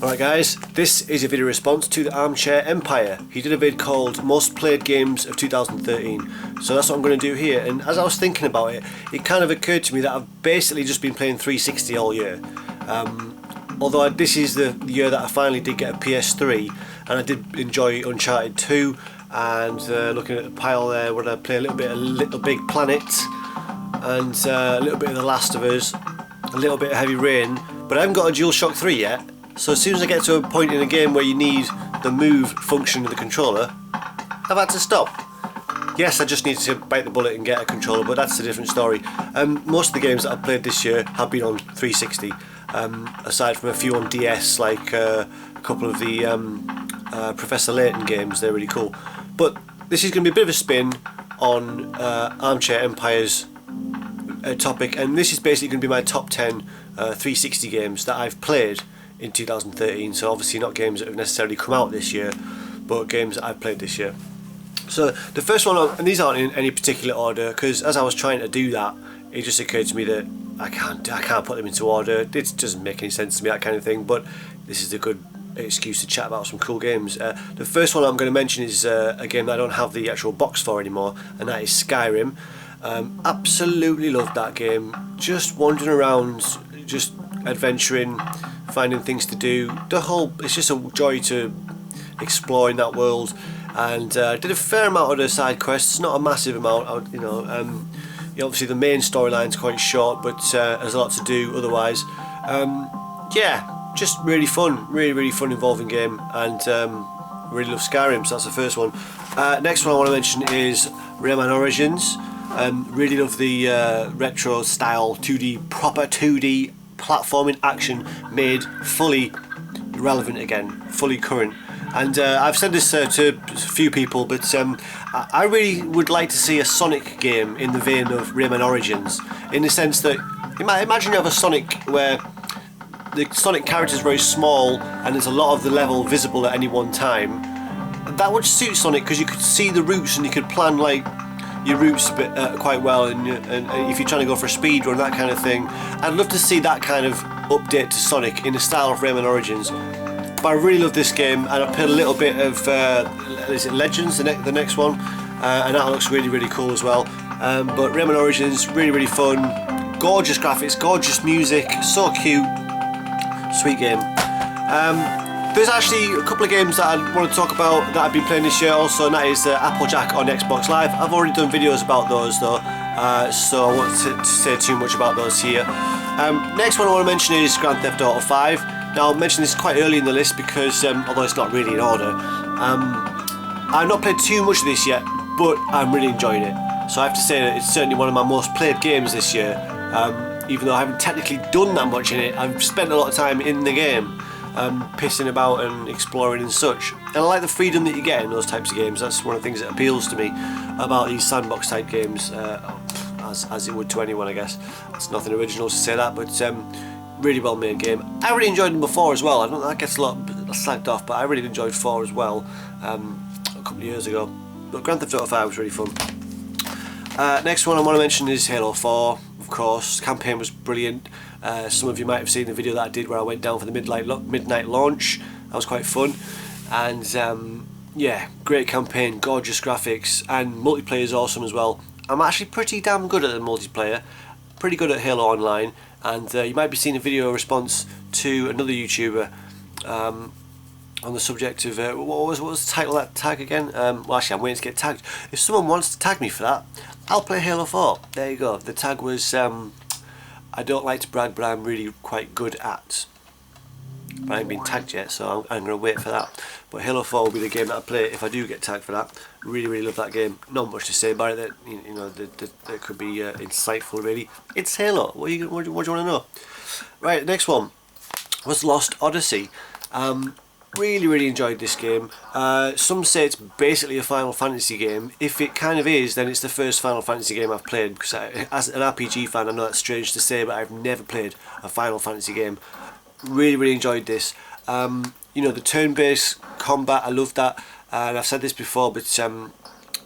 Alright guys, this is a video response to the Armchair Empire. He did a vid called Most Played Games of 2013. So that's what I'm going to do here, and as I was thinking about it, it kind of occurred to me that I've basically just been playing 360 all year. Although this is the year that I finally did get a PS3, and I did enjoy Uncharted 2, and looking at the pile there where I play a little bit of Little Big Planet, and a little bit of The Last of Us, a little bit of Heavy Rain, but I haven't got a DualShock 3 yet. So as soon as I get to a point in a game where you need the move function of the controller, I've had to stop. Yes, I just need to bite the bullet and get a controller, but that's a different story. Most of the games that I've played this year have been on 360, aside from a few on DS, like a couple of the Professor Layton games. They're really cool. But this is going to be a bit of a spin on Armchair Empire's topic, and this is basically going to be my top 10 360 games that I've played in 2013, so obviously not games that have necessarily come out this year, but games that I've played this year. So the first one, and these aren't in any particular order, because as I was trying to do that, it just occurred to me that I can't put them into order. It doesn't make any sense to me, that kind of thing, but this is a good excuse to chat about some cool games. The first one I'm going to mention is a game that I don't have the actual box for anymore, and that is Skyrim. Absolutely loved that game. Just wandering around, just adventuring, finding things to do. It's just a joy to explore in that world, and did a fair amount of the side quests, not a massive amount. Obviously the main storyline's quite short, but there's a lot to do otherwise. Yeah, just really fun, really fun, involving game, and really love Skyrim. So that's the first one. Next one I want to mention is Rayman Origins. Really love the retro style 2D, proper 2D platforming action made fully relevant again, fully current. And I've said this to a few people, but I really would like to see a Sonic game in the vein of Rayman Origins, in the sense that imagine you have a Sonic where the Sonic character is very small and there's a lot of the level visible at any one time. That would suit Sonic, because you could see the routes and you could plan like your routes a bit, quite well, and if you're trying to go for a speed run, that kind of thing. I'd love to see that kind of update to Sonic in the style of Rayman Origins. But I really love this game, and I played a little bit of is it Legends, the next one, and that looks really cool as well. But Rayman Origins, really fun, gorgeous graphics, gorgeous music, so cute, sweet game. There's actually a couple of games that I want to talk about that I've been playing this year also, and that is Applejack on Xbox Live. I've already done videos about those though, so I won't say too much about those here. Next one I want to mention is Grand Theft Auto 5. Now I'll mention this quite early in the list because, although it's not really in order, I've not played too much of this yet, but I'm really enjoying it. So I have to say that it's certainly one of my most played games this year. Even though I haven't technically done that much in it, I've spent a lot of time in the game. Pissing about and exploring and such, and I like the freedom that you get in those types of games. That's one of the things that appeals to me about these sandbox type games, as it would to anyone, I guess. It's nothing original to say that, but really well made game. I really enjoyed them before as well. I know that gets a lot slagged off, but I really enjoyed 4 as well, a couple of years ago. But Grand Theft Auto 5 was really fun. Next one I want to mention is Halo 4. Of course, the campaign was brilliant. Some of you might have seen the video that I did where I went down for the midnight launch. That was quite fun, and yeah, great campaign, gorgeous graphics, and multiplayer is awesome as well. I'm actually pretty damn good at the multiplayer, pretty good at Halo Online, and you might be seeing a video response to another YouTuber on the subject of what was the title of that tag again? Well, actually I'm waiting to get tagged. If someone wants to tag me for that, I'll play Halo 4. There you go. The tag was I don't like to brag, but I'm really quite good at. But I ain't been tagged yet, so I'm going to wait for that. But Halo 4 will be the game that I play if I do get tagged for that. Really love that game. Not much to say about it that could be insightful, really. It's Halo. What do you want to know? Right, next one was Lost Odyssey. Really enjoyed this game. Some say it's basically a Final Fantasy game. If it kind of is, then it's the first Final Fantasy game I've played, because as an RPG fan, I know that's strange to say, but I've never played a Final Fantasy game. Really enjoyed this. The turn-based combat, I love that, and I've said this before, but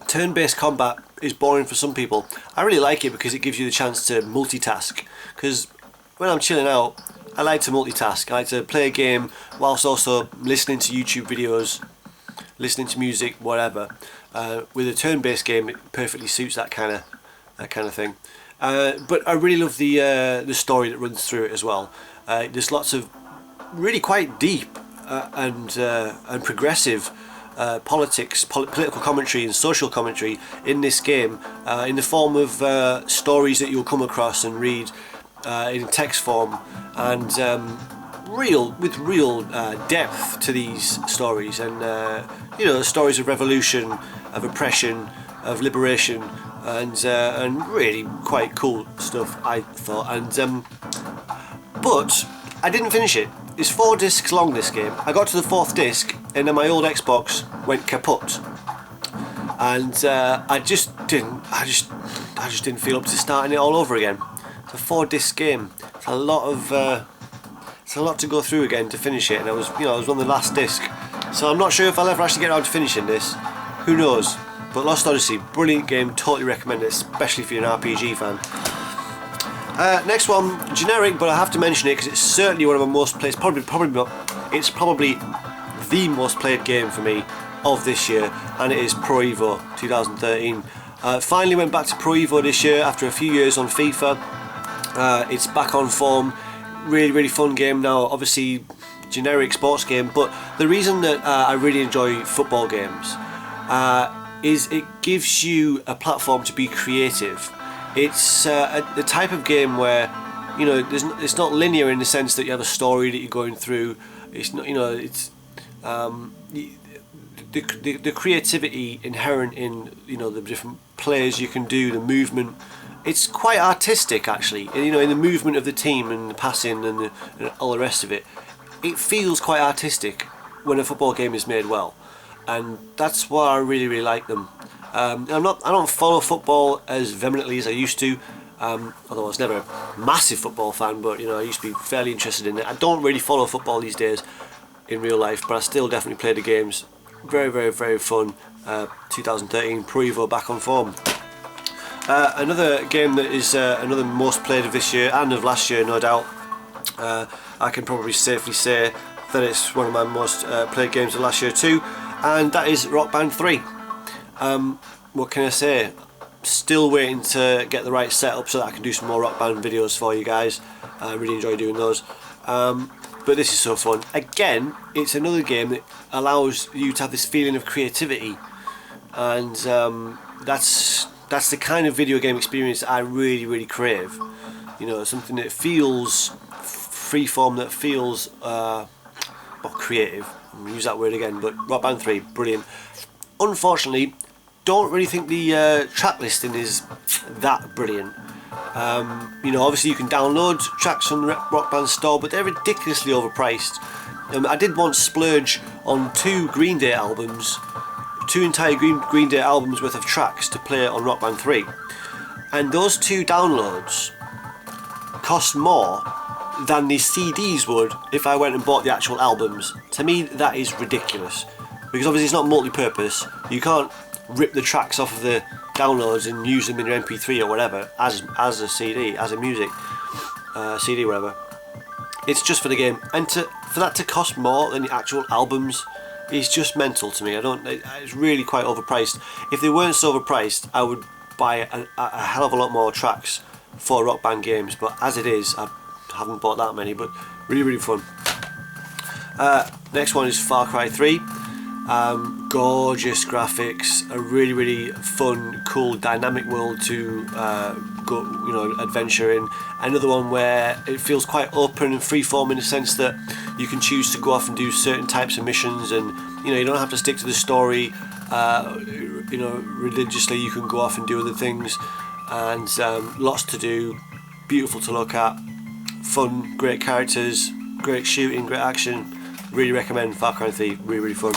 turn-based combat is boring for some people. I really like it because it gives you the chance to multitask, because when I'm chilling out, I like to multitask. I like to play a game whilst also listening to YouTube videos, listening to music, whatever. With a turn-based game, it perfectly suits that kind of thing. But I really love the story that runs through it as well. There's lots of really quite deep and progressive political commentary and social commentary in this game, in the form of stories that you'll come across and read in text form, and real depth to these stories, and stories of revolution, of oppression, of liberation, and really quite cool stuff, I thought. And but I didn't finish it. It's 4 discs long, this game. I got to the 4th disc and then my old Xbox went kaput, and I just didn't feel up to starting it all over again. It's a 4 disc game. It's a lot to go through again to finish it, and I was on the last disc, so I'm not sure if I'll ever actually get around to finishing this. Who knows? But Lost Odyssey, brilliant game, totally recommend it, especially if you're an RPG fan. Next one, generic, but I have to mention it because it's certainly one of my most played. It's probably the most played game for me of this year, and it is Pro Evo 2013. Finally went back to Pro Evo this year after a few years on FIFA. It's back on form. Really fun game now. Obviously, generic sports game, but the reason that I really enjoy football games is it gives you a platform to be creative. It's the type of game where it's not linear in the sense that you have a story that you're going through. It's not, it's the creativity inherent in the different plays you can do, the movement. It's quite artistic actually. In the movement of the team and the passing and all the rest of it. It feels quite artistic when a football game is made well, and that's why I really like them. I don't follow football as vehemently as I used to, although I was never a massive football fan, but I used to be fairly interested in it. I don't really follow football these days in real life, but I still definitely play the games. Very fun. 2013 Pro Evo back on form. Another game that is another most played of this year and of last year, no doubt. I can probably safely say that it's one of my most played games of last year too, and that is Rock Band 3. What can I say? Still waiting to get the right setup so that I can do some more Rock Band videos for you guys. I really enjoy doing those. But this is so fun. Again, it's another game that allows you to have this feeling of creativity, and that's the kind of video game experience that I really crave. Something that feels freeform, that feels creative. I'll use that word again, but Rock Band 3, brilliant. Unfortunately, don't really think the track listing is that brilliant. Obviously you can download tracks from the Rock Band store, but they're ridiculously overpriced. I did once splurge on 2 Green Day albums, 2 entire Green Day albums worth of tracks to play on Rock Band 3, and those 2 downloads cost more than the CDs would if I went and bought the actual albums. To me, that is ridiculous, because obviously it's not multi-purpose. You can't rip the tracks off of the downloads and use them in your MP3 or whatever as a CD, as a music CD, whatever. It's just for the game, and for that to cost more than the actual albums is just mental to me. It's really quite overpriced. If they weren't so overpriced, I would buy a hell of a lot more tracks for Rock Band games, but as it is, I haven't bought that many, but really fun. Next one is Far Cry 3. Gorgeous graphics, a really fun, cool, dynamic world to go, adventure in. Another one where it feels quite open and freeform in the sense that you can choose to go off and do certain types of missions, and you don't have to stick to the story. Religiously, you can go off and do other things, and lots to do. Beautiful to look at, fun, great characters, great shooting, great action. Really recommend Far Cry 3. Really fun.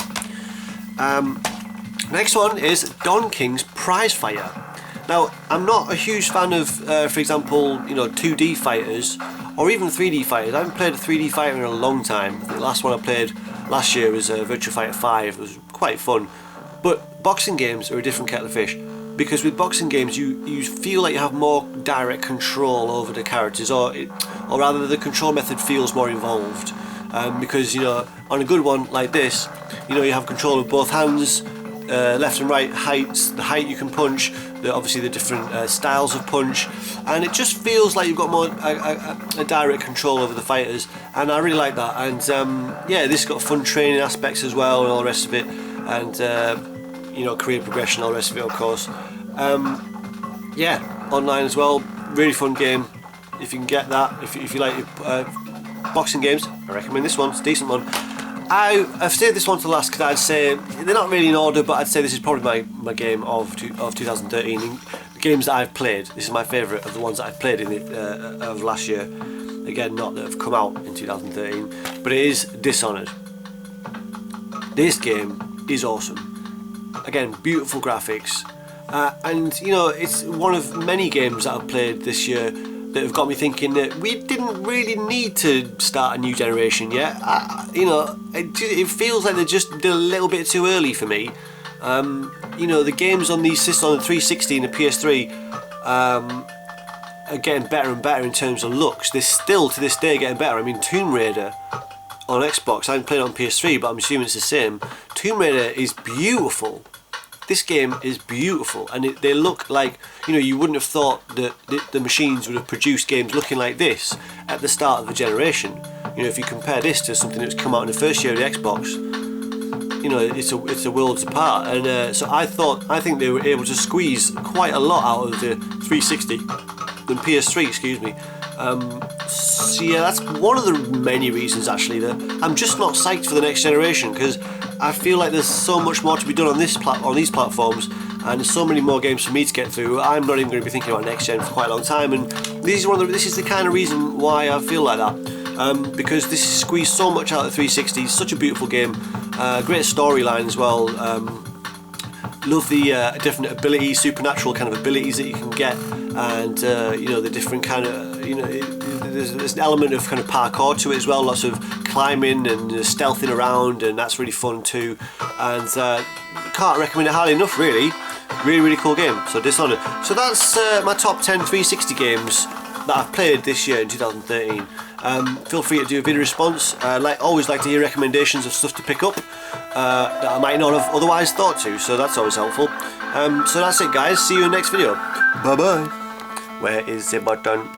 Next one is Kings Prizefighter. Now, I'm not a huge fan of, for example, 2D fighters or even 3D fighters. I haven't played a 3D fighter in a long time. The last one I played last year was Virtua Fighter 5. It was quite fun. But boxing games are a different kettle of fish. because with boxing games you feel like you have more direct control over the characters, or rather the control method feels more involved, because you know, on a good one like this, you know, you have control of both hands, left and right heights, the height you can punch, obviously the different styles of punch, and it just feels like you've got more a direct control over the fighters, and I really like that. And yeah, this has got fun training aspects as well and all the rest of it, and you know, career progression, all the rest of it, of course. Yeah, online as well, really fun game. If you can get that, if you like boxing games, I recommend this one. It's a decent one. I've saved this one to last because I'd say they're not really in order, but I'd say this is probably my game of 2013. In the games that I've played, this is my favourite of the ones that I've played in of last year. Again, not that have come out in 2013, but it is Dishonored. This game is awesome. Again, beautiful graphics, and you know, it's one of many games that I've played this year that have got me thinking that we didn't really need to start a new generation yet. You know, it feels like they're just a little bit too early for me. You know, the games on these systems, on the 360 and the PS3, are getting better and better in terms of looks. They're still to this day getting better. I mean, Tomb Raider on Xbox, I haven't played it on PS3, but I'm assuming it's the same. Tomb Raider is beautiful. This game is beautiful, and they look like, you know, you wouldn't have thought that the machines would have produced games looking like this at the start of the generation. You know, if you compare this to something that's come out in the first year of the Xbox, you know, it's a worlds apart. And so I think they were able to squeeze quite a lot out of the 360, the PS3, excuse me. So yeah, that's one of the many reasons actually that I'm just not psyched for the next generation, because I feel like there's so much more to be done on these platforms, and there's so many more games for me to get through. I'm not even going to be thinking about next gen for quite a long time, and this is the kind of reason why I feel like that, because this is squeezed so much out of 360. It's such a beautiful game, great storyline as well. Love the different abilities, supernatural kind of abilities that you can get, and you know, the different kind of, you know, there's an element of kind of parkour to it as well, lots of climbing and stealthing around, and that's really fun too. And can't recommend it highly enough, really. Really cool game. So Dishonored. So that's my top 10 360 games that I've played this year in 2013. Feel free to do a video response. Always like to hear recommendations of stuff to pick up that I might not have otherwise thought to, so that's always helpful. So that's it, guys. See you in the next video. Bye bye. Where is the button?